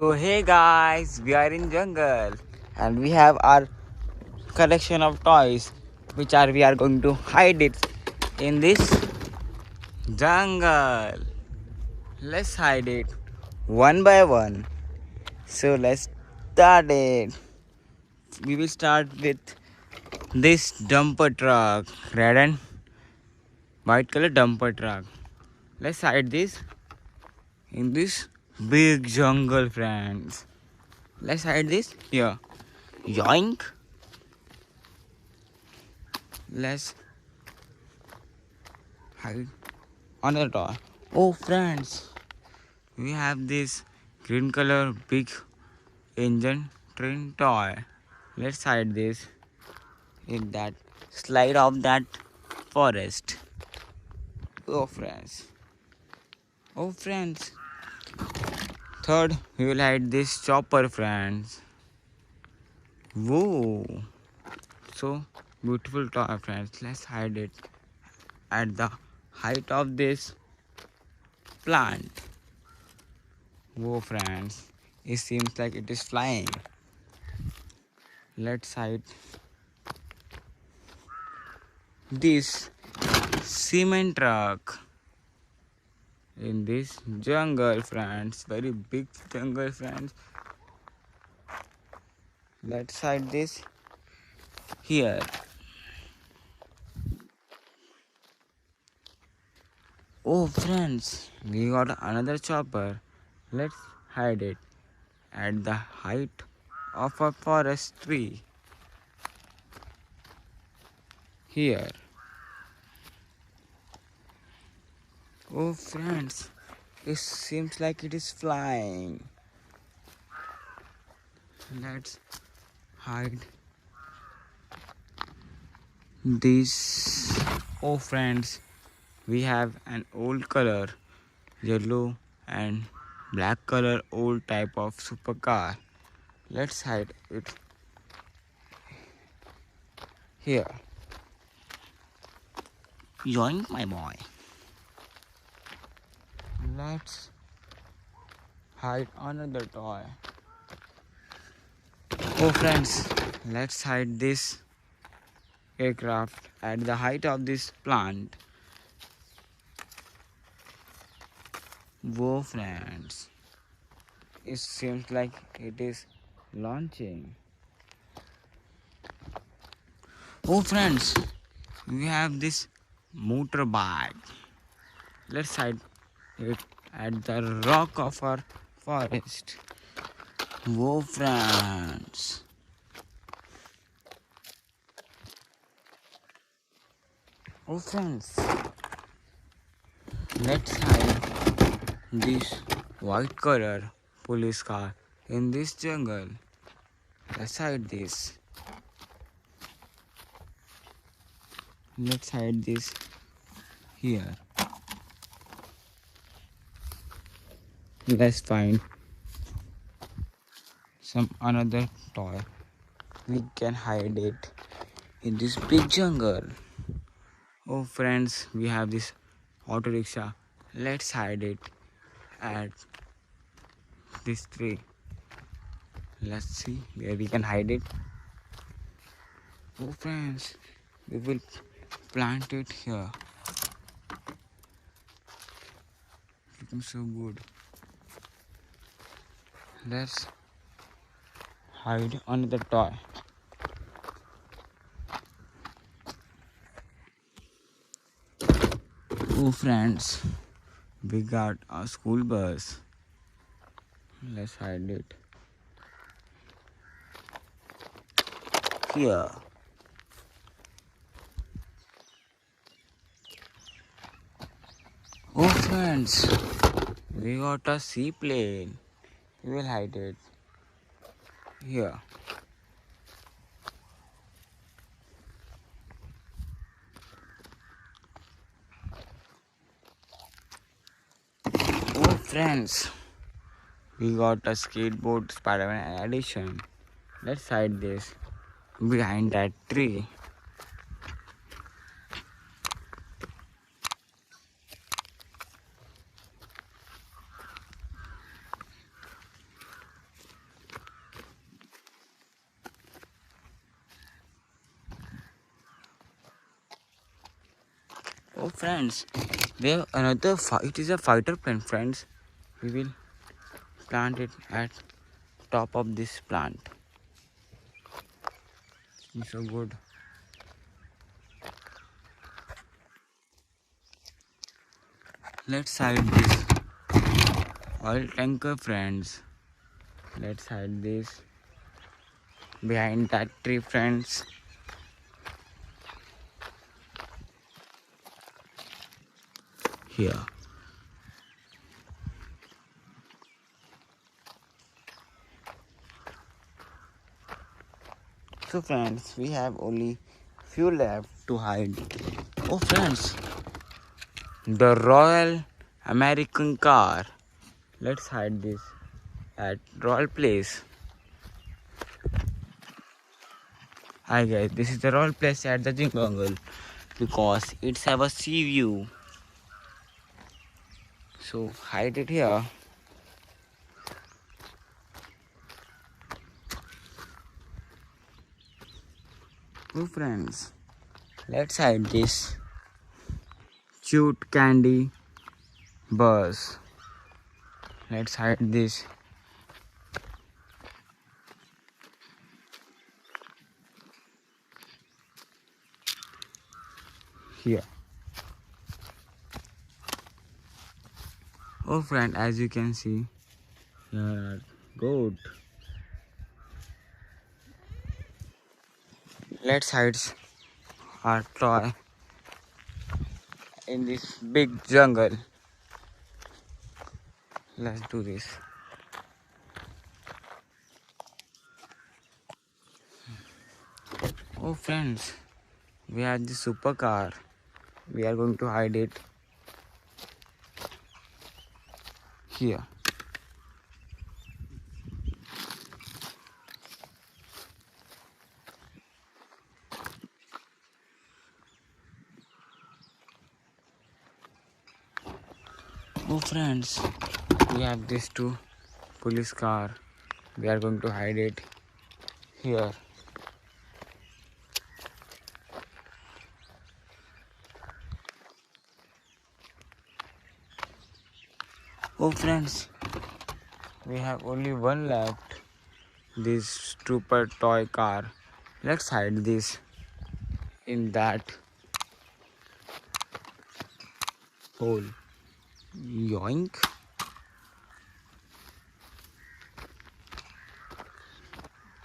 So hey guys, we are in jungle and we have our collection of toys which are we are going to hide it in this jungle. Let's hide it one by one. So let's start it. We will start with this dumper truck, red and white color dumper truck. Let's hide this in this big jungle, friends. Let's hide this here. Yoink. Let's hide another toy. Oh friends, we have this green color big engine train toy. Let's hide this in that slide of that forest. Oh friends. Oh friends. Third, we will hide this chopper, friends. Whoa. So beautiful toy, friends. Let's hide it at the height of this plant. Whoa friends. It seems like it is flying. Let's hide this cement truck in this jungle, friends. Very big jungle, friends. Let's hide this here. Oh friends, we got another chopper. Let's hide it at the height of a forest tree here. Oh friends, it seems like it is flying. Let's hide this. Oh friends, we have an old color, yellow and black color old type of supercar. Let's hide it here. Yoink, my boy. Let's hide another toy. Oh friends, let's hide this aircraft at the height of this plant. Whoa friends, it seems like it is launching. Oh friends, we have this motorbike. Let's hide it at the rock of our forest. Whoa friends. Oh friends, let's hide this white color police car in this jungle. Let's hide this. Let's hide this here. Let's find some another toy. We can hide it in this big jungle. Oh friends, we have this auto rickshaw. Let's hide it at this tree. Let's see where we can hide it. Oh friends, we will plant it here. Looking so good. Let's hide another toy. Oh friends, we got a school bus. Let's hide it here. Oh friends, we got a seaplane. We will hide it here. Oh friends, we got a skateboard Spider-Man edition. Let's hide this behind that tree. Oh friends, we have another it is a fighter plane friends. We will plant it at top of this plant. It's so good. Let's hide this oil tanker friends. Let's hide this behind that tree friends. Here. So friends, we have only few left to hide. Oh friends, the Royal American car. Let's hide this at Royal Place. Hi guys, this is the Royal Place at the Jingle because it's have a sea view. So hide it here. Oh friends, let's hide this cute candy bus. Let's hide this. Here. Oh friend, as you can see, here are goat. Let's hide our toy in this big jungle. Let's do this. Oh friends, we have the supercar. We are going to hide it here. Oh friends, we have this two police car. We are going to hide it here. Oh friends, we have only one left. This super toy car. Let's hide this in that hole. Yoink.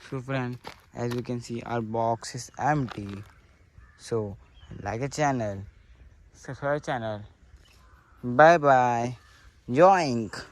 So friend, as you can see, our box is empty. So like a channel, subscribe channel. Bye bye. Yoink.